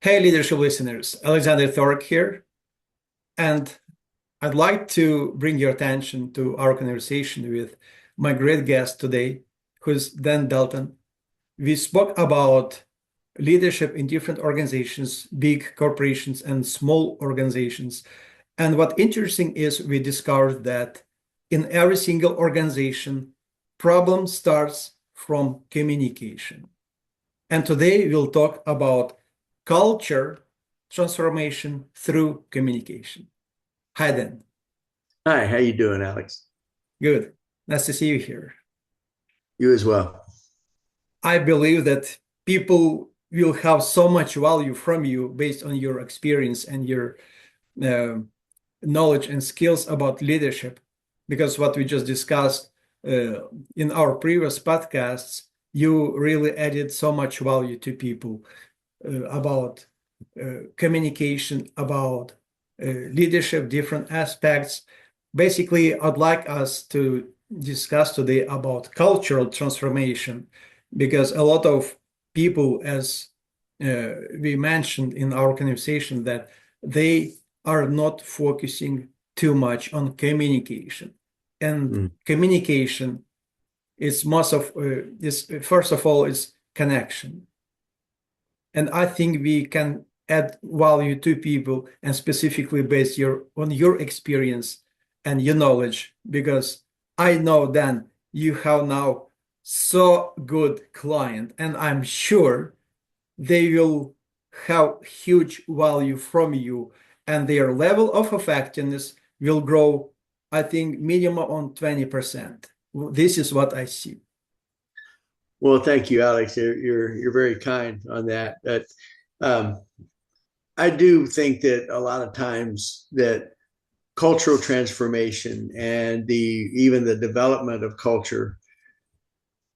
Hey, leadership listeners, Alexander Thork here, and I'd like to bring your attention to our conversation with my great guest today, who's Dan Dalton. We spoke about leadership in different organizations, big corporations and small organizations. And what interesting is we discovered that in every single organization, problem starts from communication. And today we'll talk about culture transformation through communication. Hi, Dan. Hi, how you doing, Alex? Good. Nice to see you here. You as well. I believe that people will have so much value from you based on your experience and your uh, knowledge and skills about leadership, because what we just discussed in our previous podcasts, you really added so much value to people about communication, about leadership, different aspects. Basically, I'd like us to discuss today about cultural transformation, because a lot of people, as we mentioned in our conversation, that they are not focusing too much on communication. And Mm. communication is most of is first of all is connection. And I think we can add value to people and specifically based on your experience and your knowledge, because I know then you have now so good client, and I'm sure they will have huge value from you, and their level of effectiveness will grow, I think, minimum on 20%. This is what I see. Well, thank you, Alex. You're very kind on that. But um, I do think that a lot of times that cultural transformation and the even the development of culture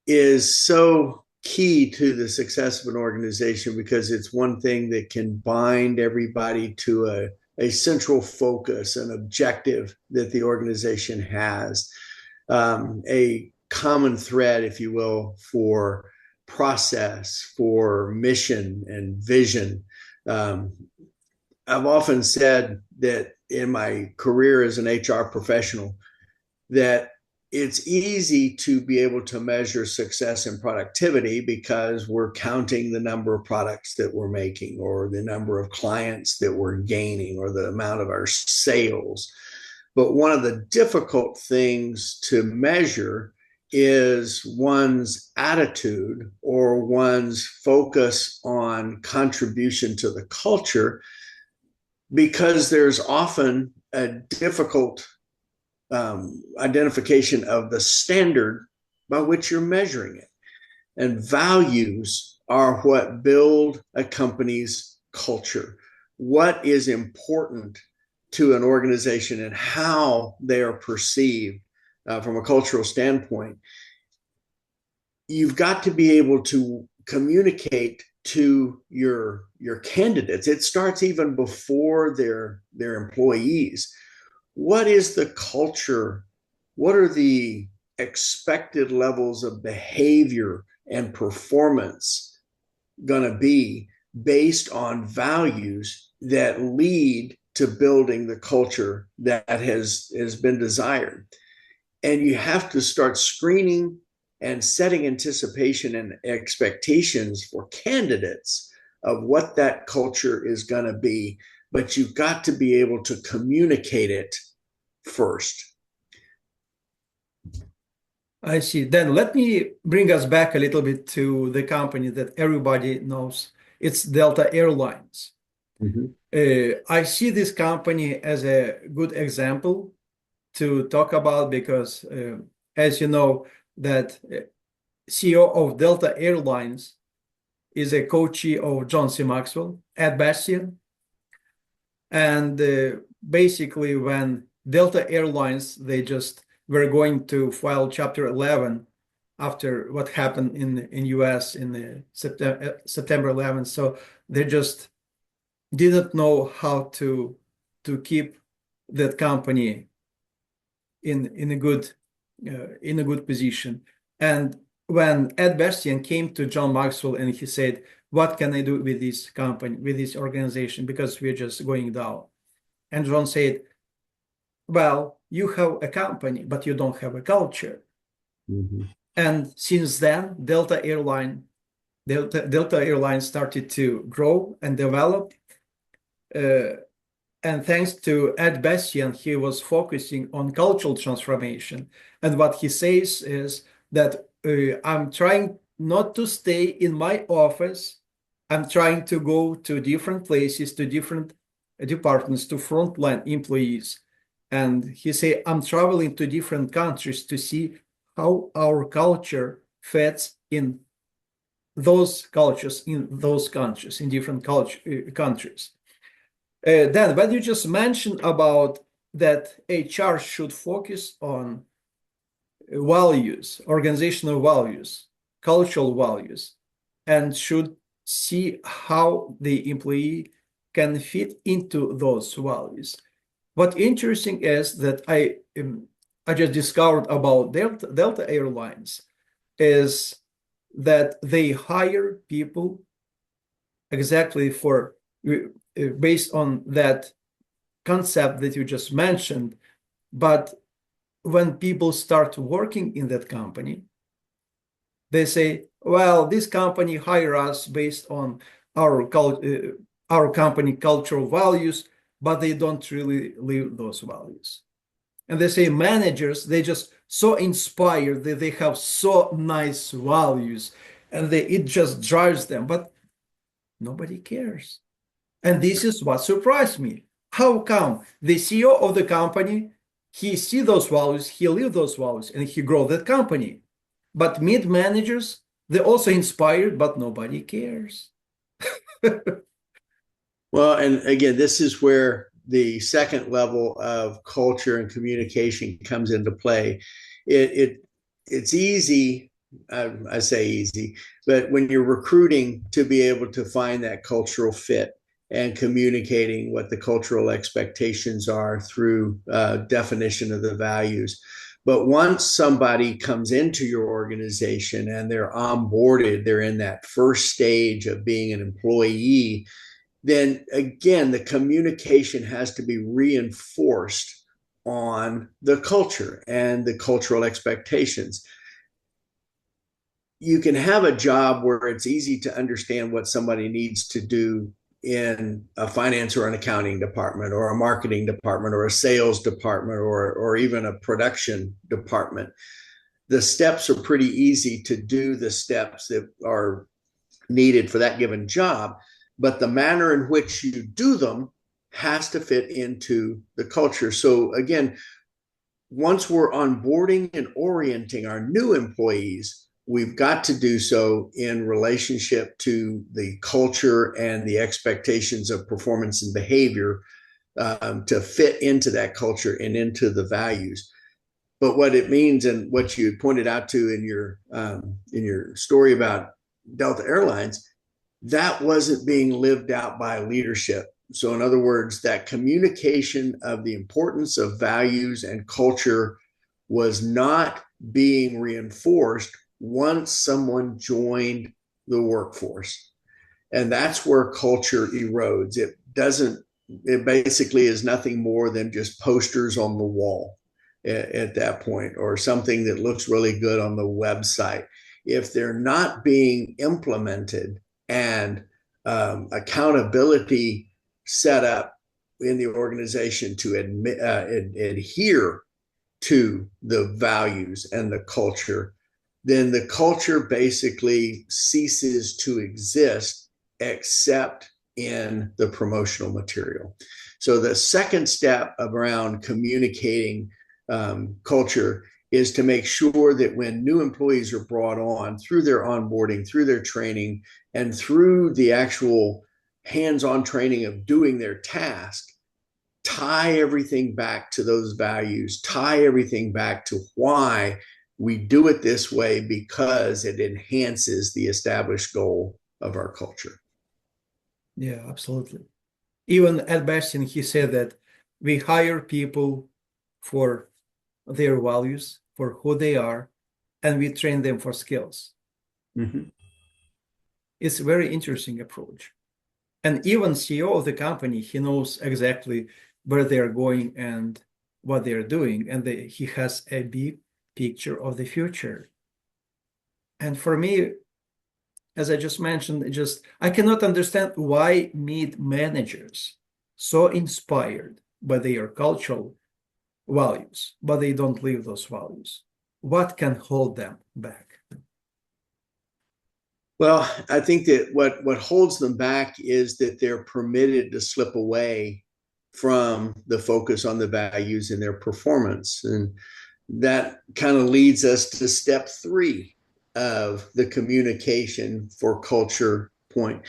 is so key to the success of an organization because it's one thing that can bind everybody to a central focus, an objective that the organization has, a common thread, if you will, for process, for mission and vision. Um, I've often said that in my career as an HR professional, that it's easy to be able to measure success and productivity because we're counting the number of products that we're making or the number of clients that we're gaining or the amount of our sales. But one of the difficult things to measure is one's attitude or one's focus on contribution to the culture, because there's often a difficult identification of the standard by which you're measuring it. And values are what build a company's culture. What is important to an organization and how they are perceived from a cultural standpoint. You've got to be able to communicate to your candidates. It starts even before their employees. What is the culture? What are the expected levels of behavior and performance going to be based on values that lead to building the culture that has been desired? And you have to start screening and setting anticipation and expectations for candidates of what that culture is going to be, but you've got to be able to communicate it first. I see. Then let me bring us back a little bit to the company that everybody knows. It's Delta Airlines. Mm-hmm. I see this company as a good example to talk about because, as you know, that CEO of Delta Airlines is a coachee of John C. Maxwell at Bastian. And basically, when Delta Airlines, they just were going to file Chapter 11 after what happened in US in the September 11th. So they just didn't know how to keep that company in a good position. And when Ed Bastian came to John Maxwell and he said, what can I do with this company, with this organization, because we're just going down. And John said, well, you have a company, but you don't have a culture. Mm-hmm. And since then, Delta Airlines started to grow and develop. And thanks to Ed Bastian, he was focusing on cultural transformation. And what he says is that I'm trying not to stay in my office. I'm trying to go to different places, to different departments, to frontline employees. And he say, I'm traveling to different countries to see how our culture fits in those cultures, in those countries, in different countries. Dan, when you just mentioned about that HR should focus on values, organizational values, cultural values, and should see how the employee can fit into those values. What interesting is that I just discovered about Delta Airlines is that they hire people exactly for based on that concept that you just mentioned. But when people start working in that company, they say, well, this company hire us based on our company cultural values, but they don't really live those values. And they say managers, they just so inspired that they have so nice values and it just drives them, but nobody cares. And this is what surprised me. How come the CEO of the company, he see those values, he live those values, and he grow that company. But mid managers, they're also inspired, but nobody cares. Well, and again, this is where the second level of culture and communication comes into play. It's easy, I say easy, but when you're recruiting to be able to find that cultural fit and communicating what the cultural expectations are through definition of the values. But once somebody comes into your organization and they're onboarded, they're in that first stage of being an employee, then again, the communication has to be reinforced on the culture and the cultural expectations. You can have a job where it's easy to understand what somebody needs to do in a finance or an accounting department or a marketing department or a sales department or even a production department. The steps are pretty easy to do, the steps that are needed for that given job, but the manner in which you do them has to fit into the culture. So again, once we're onboarding and orienting our new employees, we've got to do so in relationship to the culture and the expectations of performance and behavior to fit into that culture and into the values. But what it means, and what you pointed out to in your story about Delta Airlines, that wasn't being lived out by leadership. So in other words, that communication of the importance of values and culture was not being reinforced once someone joined the workforce. And that's where culture erodes. It basically is nothing more than just posters on the wall at that point, or something that looks really good on the website. If they're not being implemented and accountability set up in the organization to adhere to the values and the culture, then the culture basically ceases to exist except in the promotional material. So the second step around communicating culture is to make sure that when new employees are brought on through their onboarding, through their training, and through the actual hands-on training of doing their task, tie everything back to those values, tie everything back to why we do it this way, because it enhances the established goal of our culture. Yeah, absolutely. Even Ed Bastian, he said that we hire people for their values, for who they are, and we train them for skills. Mm-hmm. It's a very interesting approach. And even CEO of the company, he knows exactly where they're going and what they're doing, and he has a big picture of the future. And for me, as I just mentioned, I cannot understand why mid managers so inspired by their cultural values, but they don't live those values. What can hold them back? Well, I think that what holds them back is that they're permitted to slip away from the focus on the values in their performance. And that kind of leads us to step 3 of the communication for culture point.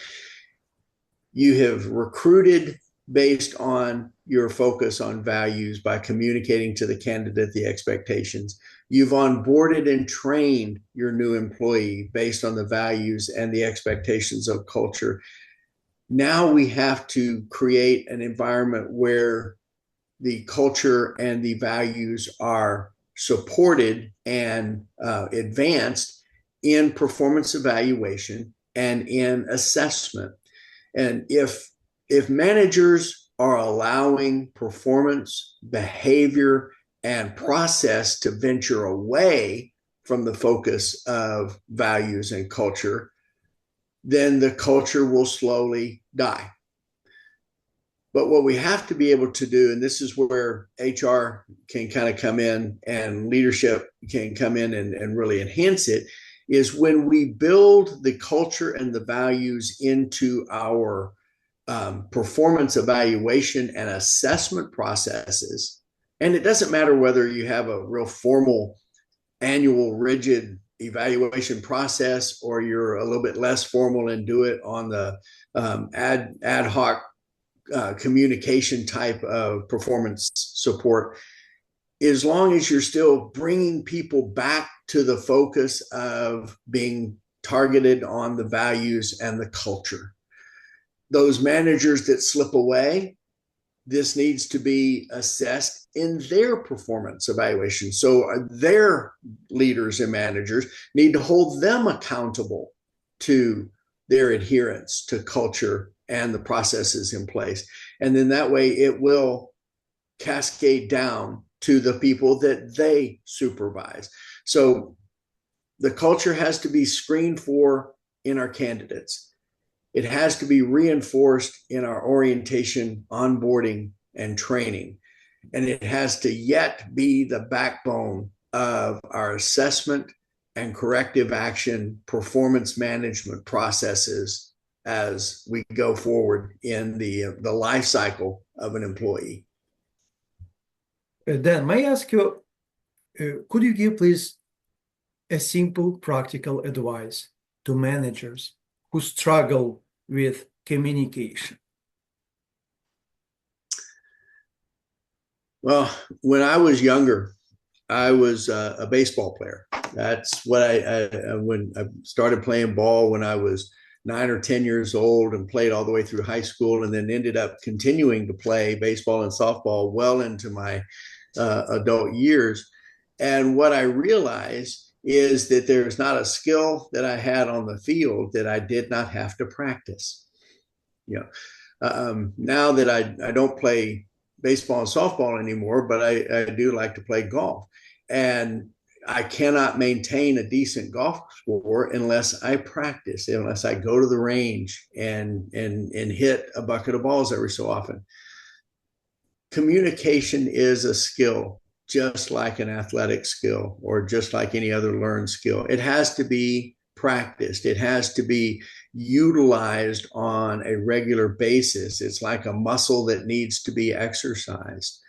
You have recruited based on your focus on values by communicating to the candidate the expectations. You've onboarded and trained your new employee based on the values and the expectations of culture. Now we have to create an environment where the culture and the values are supported and advanced in performance evaluation and in assessment. And if managers are allowing performance, behavior, and process to venture away from the focus of values and culture, then the culture will slowly die. But what we have to be able to do, and this is where HR can kind of come in and leadership can come in and really enhance it, is when we build the culture and the values into our performance evaluation and assessment processes. And it doesn't matter whether you have a real formal annual rigid evaluation process or you're a little bit less formal and do it on the ad hoc communication type of performance support, as long as you're still bringing people back to the focus of being targeted on the values and the culture. Those managers that slip away, this needs to be assessed in their performance evaluation. So their leaders and managers need to hold them accountable to their adherence to culture and the processes in place. And then that way it will cascade down to the people that they supervise. So the culture has to be screened for in our candidates. It has to be reinforced in our orientation, onboarding, and training. And it has to yet be the backbone of our assessment and corrective action performance management processes as we go forward in the life cycle of an employee. Dan, may I ask you, could you give, please, a simple practical advice to managers who struggle with communication? Well, when I was younger, I was a baseball player. That's what when I started playing ball when I was 9 or 10 years old and played all the way through high school, and then ended up continuing to play baseball and softball well into my adult years. And what I realized is that there's not a skill that I had on the field that I did not have to practice. Now that I don't play baseball and softball anymore, but I do like to play golf. And I cannot maintain a decent golf score unless I practice, unless I go to the range and hit a bucket of balls every so often. Communication is a skill, just like an athletic skill or just like any other learned skill. It has to be practiced. It has to be utilized on a regular basis. It's like a muscle that needs to be exercised.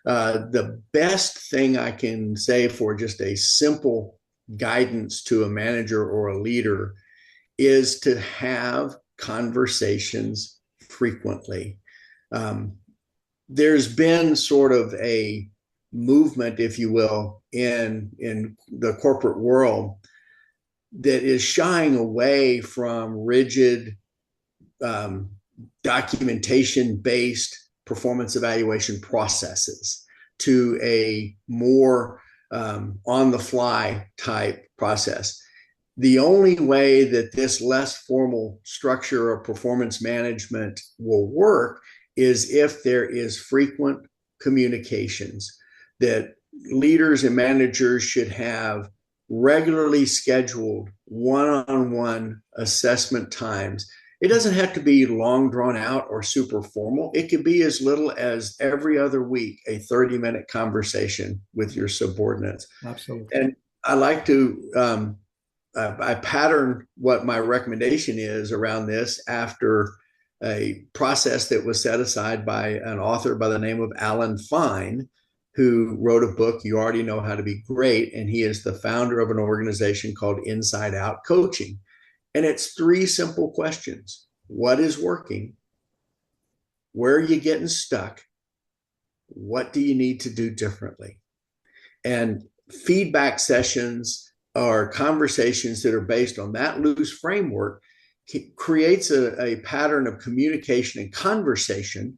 The best thing I can say for just a simple guidance to a manager or a leader is to have conversations frequently. There's been sort of a movement, if you will, in the corporate world that is shying away from rigid documentation-based performance evaluation processes to a more on-the-fly type process. The only way that this less formal structure of performance management will work is if there is frequent communications, that leaders and managers should have regularly scheduled one-on-one assessment times. It doesn't have to be long drawn out or super formal. It could be as little as every other week, a 30-minute conversation with your subordinates. Absolutely. And I like to I pattern what my recommendation is around this after a process that was set aside by an author by the name of Alan Fine, who wrote a book, You Already Know How to Be Great. And he is the founder of an organization called Inside Out Coaching. And it's 3 simple questions. What is working? Where are you getting stuck? What do you need to do differently? And feedback sessions are conversations that are based on that loose framework, creates a pattern of communication and conversation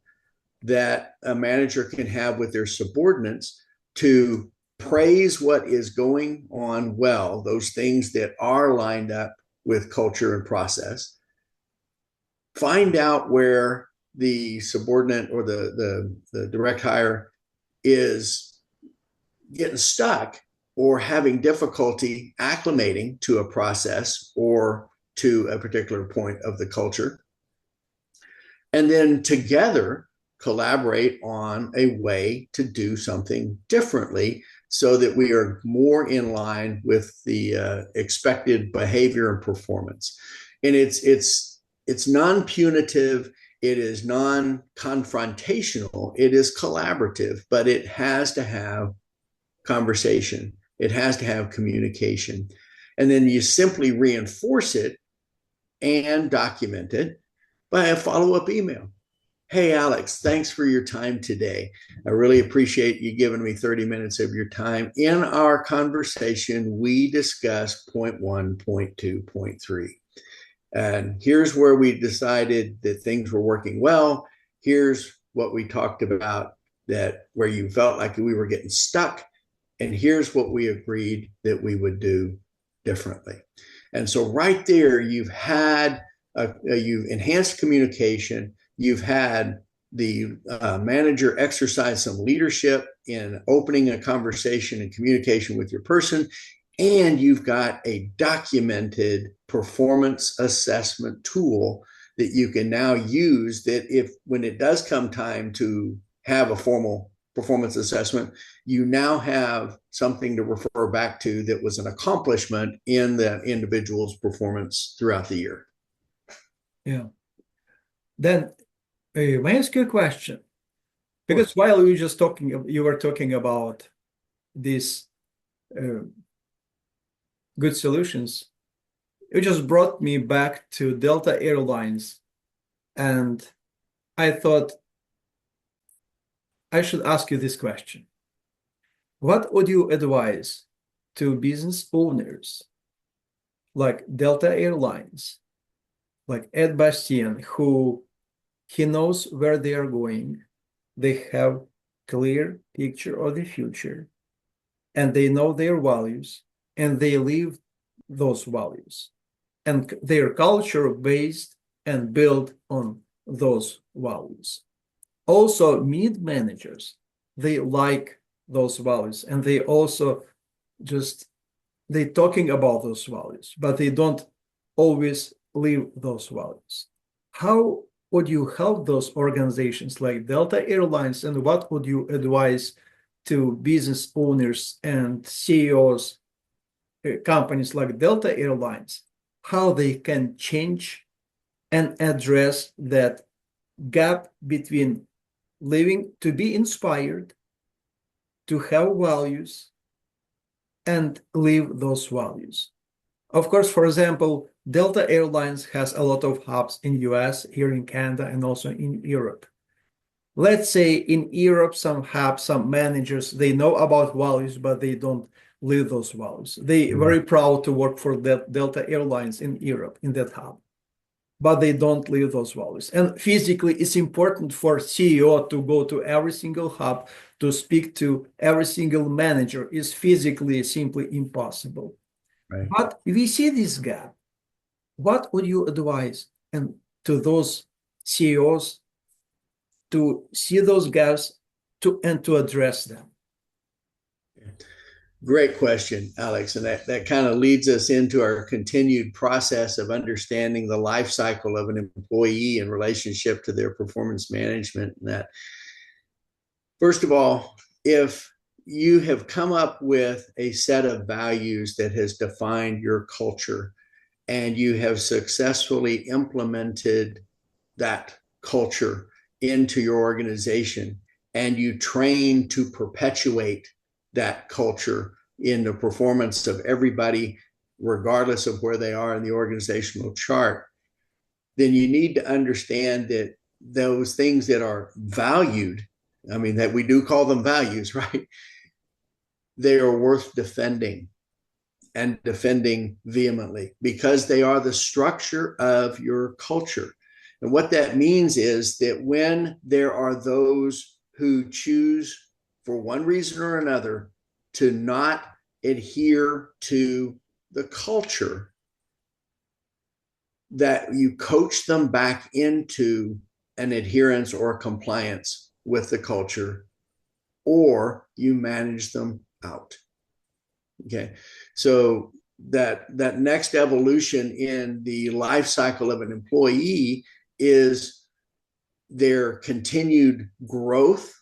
that a manager can have with their subordinates to praise what is going on well, those things that are lined up with culture and process, find out where the subordinate or the direct hire is getting stuck or having difficulty acclimating to a process or to a particular point of the culture. And then together collaborate on a way to do something differently so that we are more in line with the expected behavior and performance. And it's non-punitive, it is non-confrontational, it is collaborative, but it has to have conversation. It has to have communication. And then you simply reinforce it and document it by a follow-up email. Hey, Alex, thanks for your time today. I really appreciate you giving me 30 minutes of your time. In our conversation, we discussed point 1, point 2, point 3. And here's where we decided that things were working well. Here's what we talked about that where you felt like we were getting stuck. And here's what we agreed that we would do differently. And so right there, you've enhanced communication. You've had the manager exercise some leadership in opening a conversation and communication with your person. And you've got a documented performance assessment tool that you can now use that when it does come time to have a formal performance assessment, you now have something to refer back to that was an accomplishment in the individual's performance throughout the year. Yeah. Then may I ask you a question? Because while you were talking about these good solutions, it just brought me back to Delta Airlines, and I thought I should ask you this question. What would you advise to business owners like Delta Airlines, like Ed Bastian, who he knows where they are going, they have clear picture of the future, and they know their values, and they live those values, and their culture based and built on those values. Also, mid managers, they like those values, and they also they talking about those values, but they don't always live those values. How would you help those organizations like Delta Airlines, and what would you advise to business owners and CEOs, companies like Delta Airlines, how they can change and address that gap between living to be inspired, to have values, and live those values? Of course, for example, Delta Airlines has a lot of hubs in US, here in Canada, and also in Europe. Let's say in Europe, some hubs, some managers, they know about values, but they don't live those values. They very proud to work for Delta Airlines in Europe, in that hub, but they don't live those values. And physically, it's important for CEO to go to every single hub, to speak to every single manager is physically simply impossible. Right. But if we see this gap, what would you advise and to those CEOs to see those gaps and to address them? Great question, Alex. And that kind of leads us into our continued process of understanding the life cycle of an employee in relationship to their performance management. And that, first of all, if you have come up with a set of values that has defined your culture and you have successfully implemented that culture into your organization and you train to perpetuate that culture in the performance of everybody, regardless of where they are in the organizational chart, then you need to understand that those things that are valued, I mean, that we do call them values, right? They are worth defending and defending vehemently because they are the structure of your culture. And what that means is that when there are those who choose, for one reason or another, to not adhere to the culture, that you coach them back into an adherence or compliance with the culture, or you manage them out. Okay, so that next evolution in the life cycle of an employee is their continued growth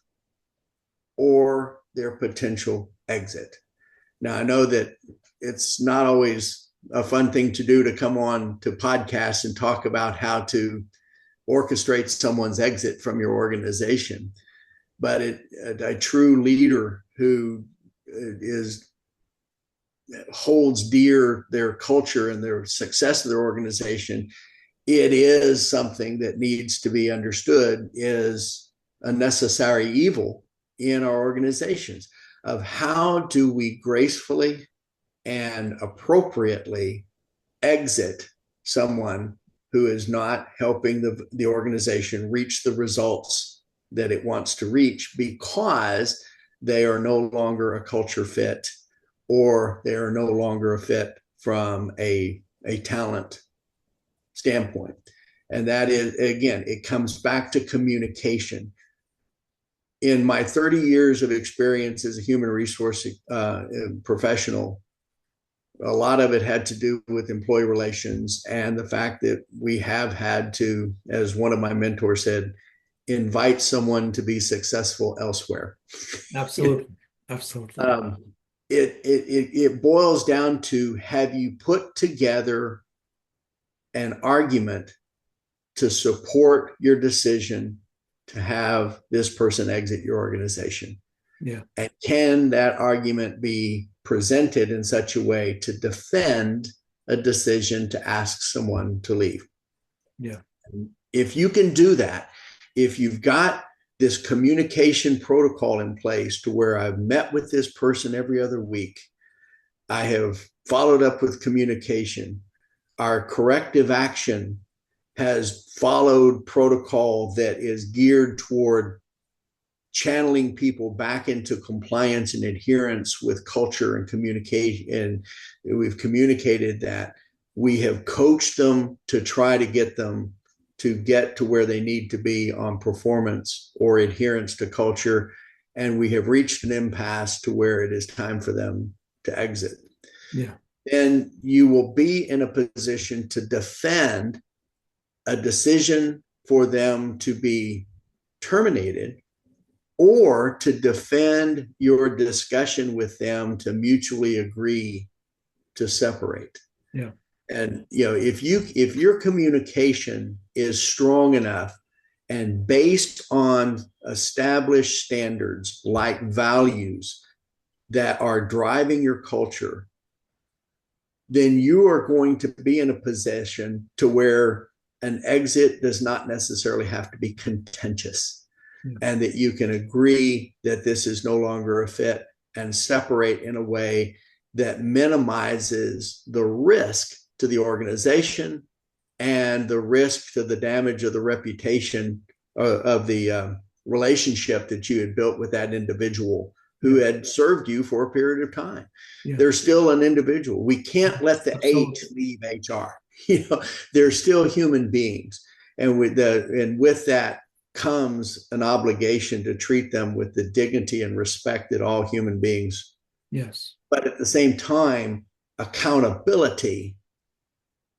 or their potential exit. Now, I know that it's not always a fun thing to do to come on to podcasts and talk about how to orchestrate someone's exit from your organization, but a true leader who holds dear their culture and their success of their organization, it is something that needs to be understood is a necessary evil in our organizations of how do we gracefully and appropriately exit someone who is not helping the organization reach the results that it wants to reach because they are no longer a culture fit or they are no longer a fit from a talent standpoint. And that is, again, it comes back to communication. In my 30 years of experience as a human resource professional, a lot of it had to do with employee relations and the fact that we have had to, as one of my mentors said, invite someone to be successful elsewhere. Absolutely. Absolutely. It boils down to, have you put together an argument to support your decision to have this person exit your organization? Yeah. And can that argument be presented in such a way to defend a decision to ask someone to leave? Yeah. If you can do that, if you've got this communication protocol in place to where I've met with this person every other week, I have followed up with communication, our corrective action has followed protocol that is geared toward channeling people back into compliance and adherence with culture and communication. And we've communicated that we have coached them to try to get them to get to where they need to be on performance or adherence to culture. And we have reached an impasse to where it is time for them to exit. Yeah. Then you will be in a position to defend a decision for them to be terminated, or to defend your discussion with them to mutually agree to separate. Yeah. And if your communication is strong enough and based on established standards like values that are driving your culture, then you are going to be in a position to where an exit does not necessarily have to be contentious, and that you can agree that this is no longer a fit and separate in a way that minimizes the risk to the organization and the risk to the damage of the reputation of the relationship that you had built with that individual who had served you for a period of time. Yeah. They're still an individual. We can't let the Absolutely. H leave HR. They're still human beings. And with that comes an obligation to treat them with the dignity and respect that all human beings. Yes. But at the same time, accountability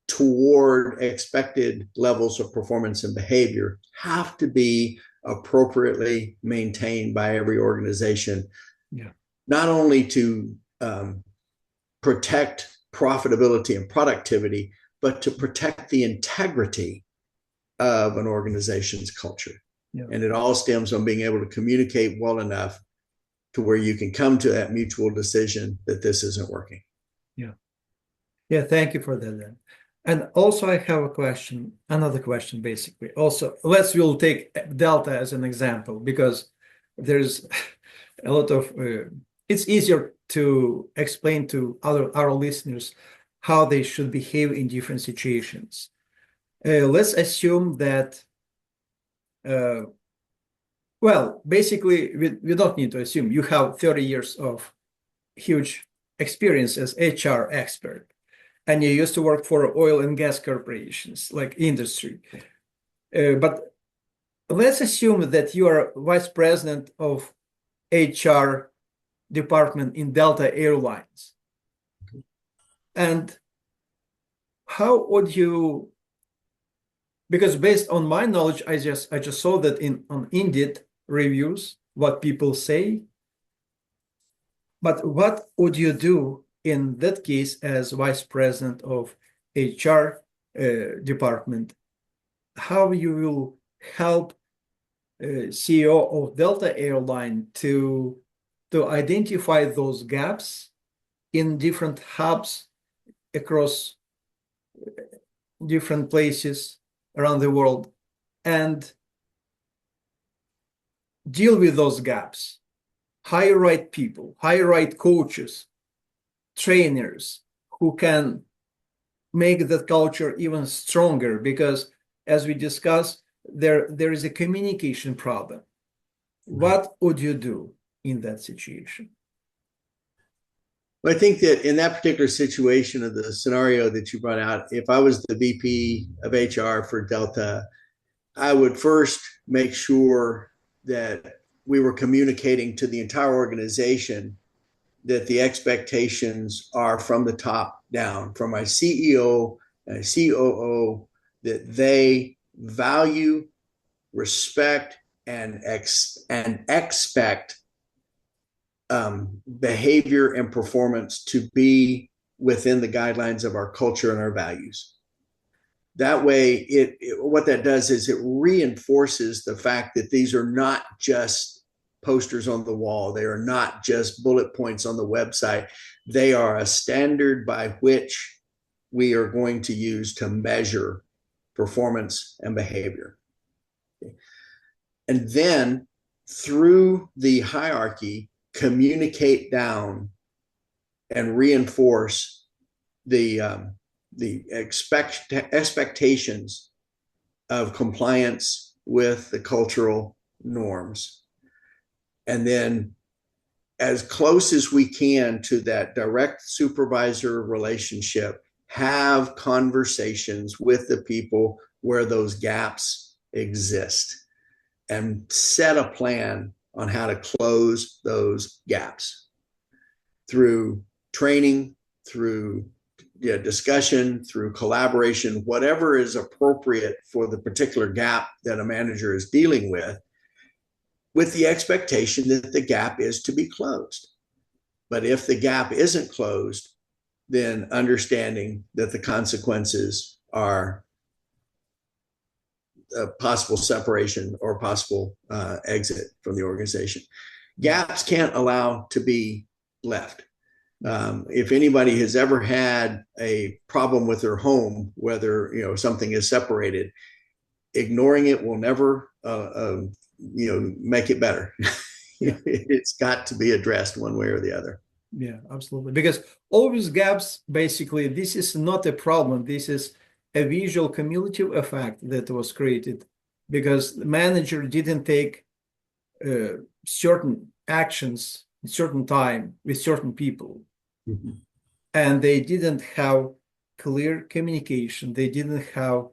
toward expected levels of performance and behavior have to be appropriately maintained by every organization. Yeah. Not only to protect profitability and productivity, but to protect the integrity of an organization's culture. Yeah. And it all stems from being able to communicate well enough to where you can come to that mutual decision that this isn't working. Yeah. Yeah. Thank you for that then. And also I have a question, another question basically. Also, we'll take Delta as an example because there's a lot of, it's easier to explain to our listeners how they should behave in different situations. Let's assume that, well, basically, we don't need to assume. You have 30 years of huge experience as HR expert, and you used to work for oil and gas corporations, like industry. But let's assume that you are vice president of HR department in Delta Airlines. And how would you, because based on my knowledge, I just saw that on Indeed reviews, what people say. But what would you do in that case as vice president of HR department? How you will help CEO of Delta Airline to identify those gaps in different hubs across different places around the world and deal with those gaps, hire right people, hire right coaches, trainers who can make that culture even stronger, because as we discussed, there is a communication problem. What would you do in that situation? Well, I think that in that particular situation of the scenario that you brought out, if I was the VP of HR for Delta, I would first make sure that we were communicating to the entire organization that the expectations are from the top down, from my CEO and COO, that they value, respect, and expect behavior and performance to be within the guidelines of our culture and our values. That way, what that does is it reinforces the fact that these are not just posters on the wall. They are not just bullet points on the website. They are a standard by which we are going to use to measure performance and behavior. And then through the hierarchy, communicate down and reinforce the expectations of compliance with the cultural norms. And then as close as we can to that direct supervisor relationship, have conversations with the people where those gaps exist and set a plan on how to close those gaps through training, through discussion, through collaboration, whatever is appropriate for the particular gap that a manager is dealing with the expectation that the gap is to be closed. But if the gap isn't closed, then understanding that the consequences are a possible separation or possible exit from the organization. Gaps can't allow to be left. If anybody has ever had a problem with their home, whether something is separated, ignoring it will never make it better. Yeah. It's got to be addressed one way or the other. Yeah, absolutely. Because all these gaps, basically, this is not a problem. This is a visual cumulative effect that was created because the manager didn't take certain actions in certain time with certain people, Mhm. and they didn't have clear communication. They didn't have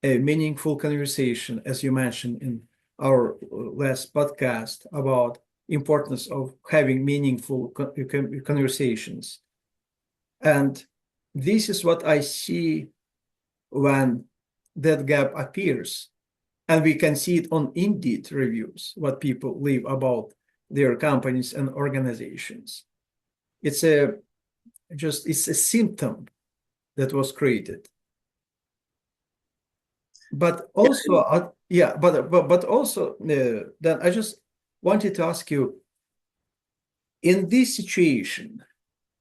a meaningful conversation, as you mentioned in our last podcast about importance of having meaningful conversations. And this is what I see when that gap appears. And we can see it on Indeed reviews, what people leave about their companies and organizations. It's it's a symptom that was created. But also, yeah, but also, then I just wanted to ask you, in this situation,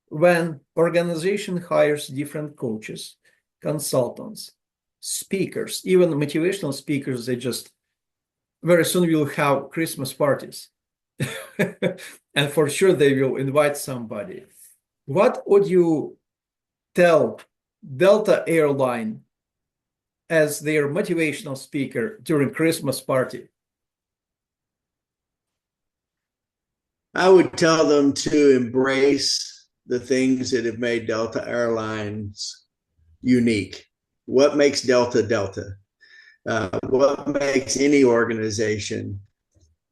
when organization hires different coaches, consultants, speakers, even motivational speakers, they just very soon will have Christmas parties. And for sure they will invite somebody. What would you tell Delta Airline as their motivational speaker during Christmas party? I would tell them to embrace the things that have made Delta Airlines unique. What makes Delta Delta? What makes any organization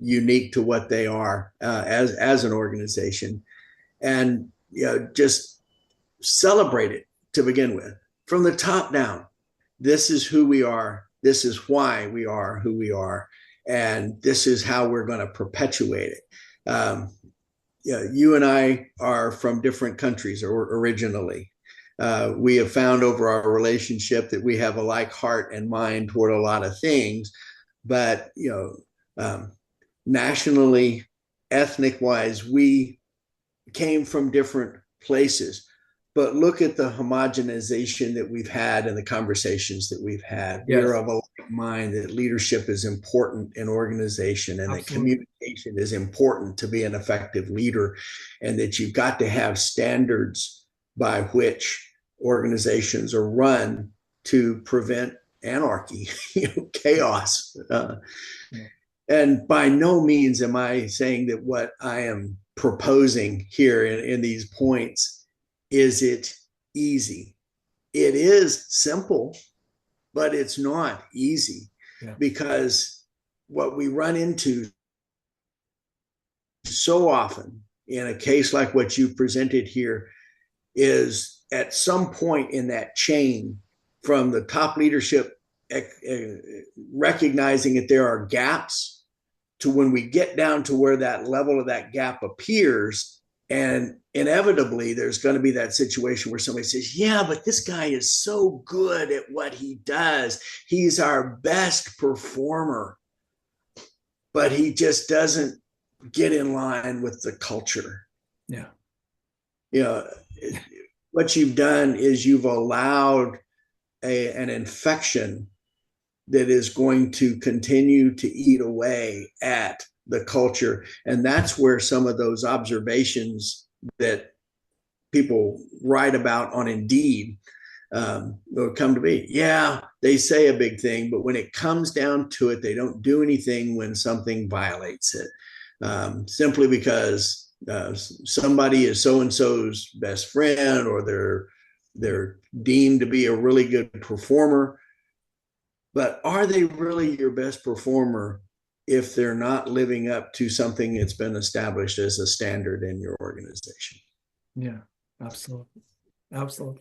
unique to what they are as an organization, and just celebrate it to begin with from the top down. This is who we are. This is why we are who we are, and this is how we're going to perpetuate it. You and I are from different countries originally. We have found over our relationship that we have a like heart and mind toward a lot of things, but nationally, ethnic wise, we came from different places. But look at the homogenization that we've had and the conversations that we've had. We are Yes, of a like mind that leadership is important in organization, and that absolutely. communication is important to be an effective leader, and that you've got to have standards by which organizations are run to prevent anarchy, chaos. Yeah. And by no means am I saying that what I am proposing here in these points is it easy. It is simple, but it's not easy, Yeah. because what we run into so often in a case like what you presented here is at some point in that chain from the top leadership recognizing that there are gaps to when we get down to where that level of that gap appears. And inevitably, there's going to be that situation where somebody says, yeah, but this guy is so good at what he does. He's our best performer, but he just doesn't get in line with the culture. Yeah. You know, what you've done is you've allowed an infection that is going to continue to eat away at the culture. And that's where some of those observations that people write about on Indeed will come to be. Yeah, they say a big thing, but when it comes down to it, they don't do anything when something violates it, simply because somebody is so and so's best friend, or they're deemed to be a really good performer. But are they really your best performer if they're not living up to something that's been established as a standard in your organization? Yeah. Absolutely. Absolutely.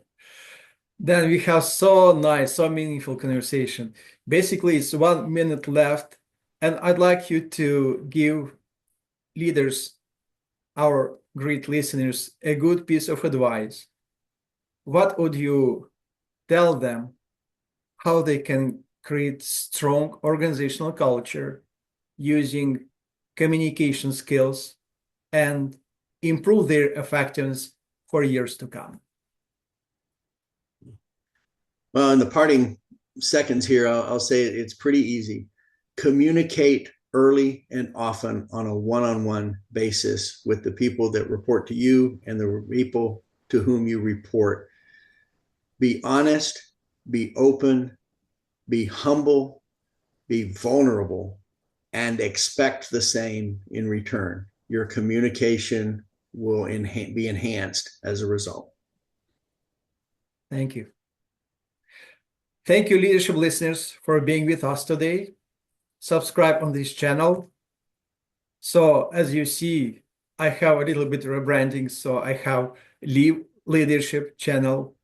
Then we have so nice, so meaningful conversation. Basically, it's 1 minute left, and I'd like you to give leaders, our great listeners, a good piece of advice. What would you tell them how they can create strong organizational culture using communication skills and improve their effectiveness for years to come? Well, in the parting seconds here, I'll say it's pretty easy. Communicate early and often on a one-on-one basis with the people that report to you and the people to whom you report. Be honest, be open, be humble, be vulnerable, and expect the same in return. your communication will be enhanced as a result. Thank you. Thank you, leadership listeners, for being with us today. Subscribe on this channel. So as you see, I have a little bit of rebranding. So I have Leadership channel.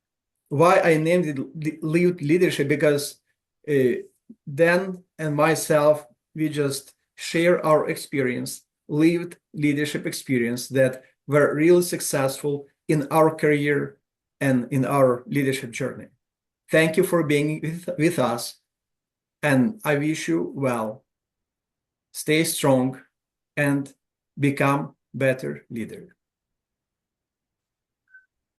Why I named it Leadership? Because Dan and myself, we just share our experience, lived leadership experience that were really successful in our career and in our leadership journey. Thank you for being with us, and I wish you well. Stay strong and become better leader.